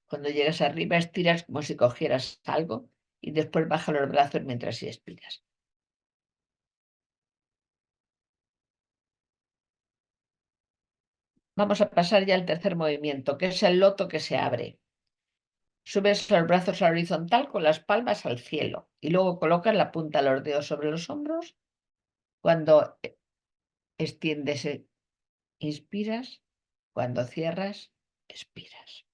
Cuando llegas arriba, estiras como si cogieras algo y después baja los brazos mientras expiras. Vamos a pasar ya al tercer movimiento, que es el loto que se abre. Subes los brazos a la horizontal con las palmas al cielo y luego colocas la punta de los dedos sobre los hombros. Cuando extiendes, inspiras. Cuando cierras, expiras.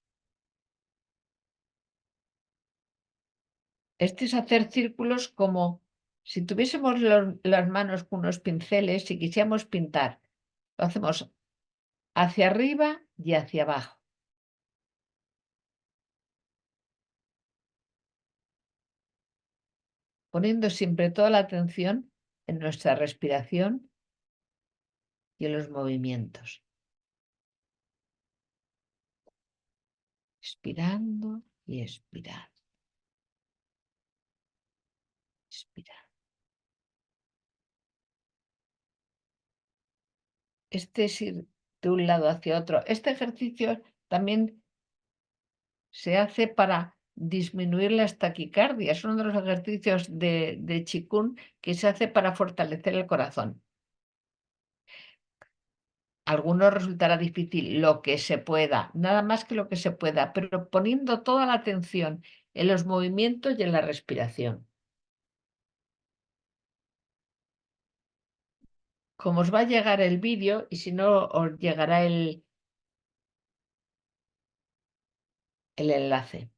Este es hacer círculos como si tuviésemos las manos con unos pinceles y quisiéramos pintar. Lo hacemos hacia arriba y hacia abajo, poniendo siempre toda la atención en nuestra respiración y en los movimientos. Expirando y expirando. Expirando. Este es ir de un lado hacia otro. Este ejercicio también se hace para disminuir las taquicardias. Es uno de los ejercicios de Qigong que se hace para fortalecer el corazón. Algunos resultará difícil lo que se pueda, nada más que lo que se pueda, pero poniendo toda la atención en los movimientos y en la respiración. Como os va a llegar el vídeo, y si no, os llegará el enlace.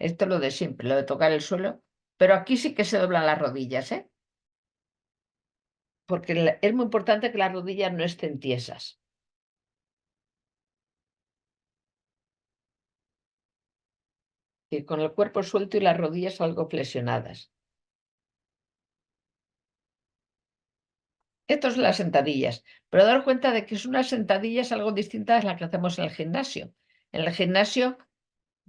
Esto es lo de siempre, lo de tocar el suelo, pero aquí sí que se doblan las rodillas, ¿eh? Porque es muy importante que las rodillas no estén tiesas. Y con el cuerpo suelto y las rodillas algo flexionadas. Esto es las sentadillas, pero dar cuenta de que es unas sentadillas algo distintas a las que hacemos en el gimnasio. En el gimnasio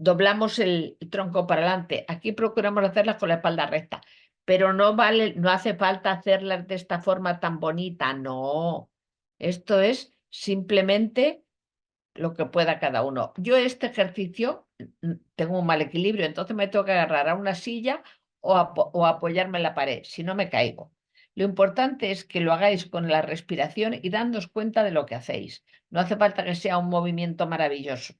doblamos el tronco para adelante. Aquí procuramos hacerlas con la espalda recta, pero no vale, no hace falta hacerlas de esta forma tan bonita, no. Esto es simplemente lo que pueda cada uno. Yo este ejercicio tengo un mal equilibrio, entonces me tengo que agarrar a una silla o apoyarme en la pared, si no me caigo. Lo importante es que lo hagáis con la respiración y dándos cuenta de lo que hacéis. No hace falta que sea un movimiento maravilloso.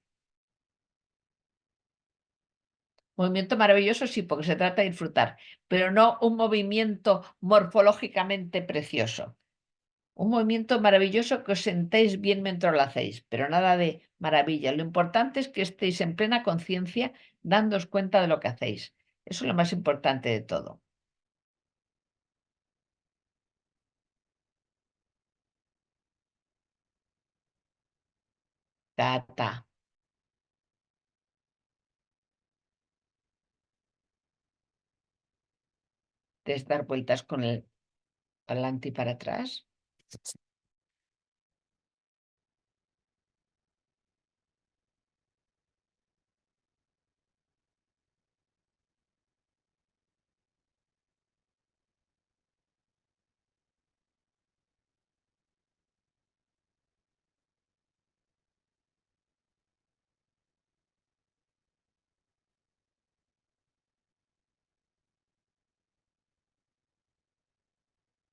Movimiento maravilloso sí, porque se trata de disfrutar, pero no un movimiento morfológicamente precioso. Un movimiento maravilloso que os sentéis bien mientras lo hacéis, pero nada de maravilla. Lo importante es que estéis en plena conciencia, dándoos cuenta de lo que hacéis. Eso es lo más importante de todo. Ta, ta, de dar vueltas con el para adelante y para atrás.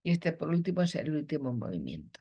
Y este por último es el último movimiento.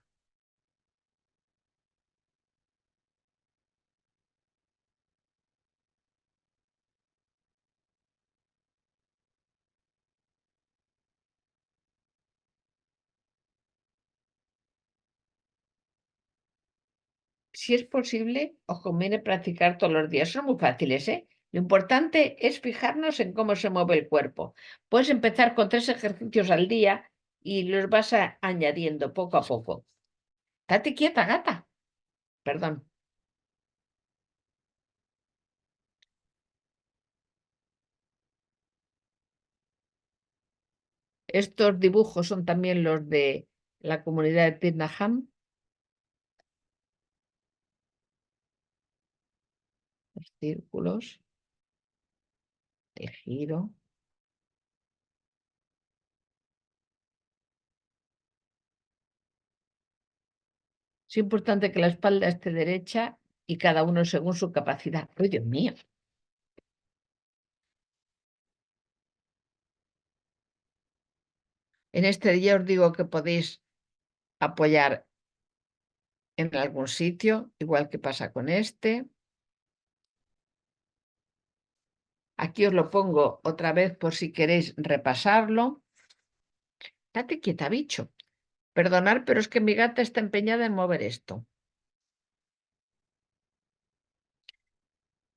Si es posible, os conviene practicar todos los días. Son muy fáciles, ¿eh? Lo importante es fijarnos en cómo se mueve el cuerpo. Puedes empezar con 3 ejercicios al día y los vas añadiendo poco a poco. Date quieta, gata. Perdón. Estos dibujos son también los de la comunidad de Tirnaham. Los círculos, el giro. Es importante que la espalda esté derecha y cada uno según su capacidad. ¡Ay, Dios mío! En este día os digo que podéis apoyar en algún sitio, igual que pasa con este. Aquí os lo pongo otra vez por si queréis repasarlo. Date quieta, bicho. Perdonad, pero es que mi gata está empeñada en mover esto.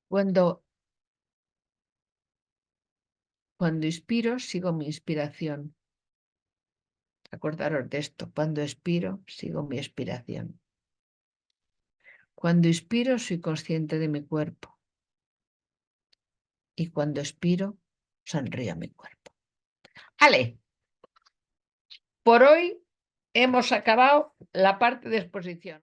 Cuando inspiro, sigo mi inspiración. Acordaros de esto. Cuando expiro, sigo mi expiración. Cuando inspiro, soy consciente de mi cuerpo. Y cuando expiro, sonrío a mi cuerpo. ¡Ale! Por hoy hemos acabado la parte de exposición.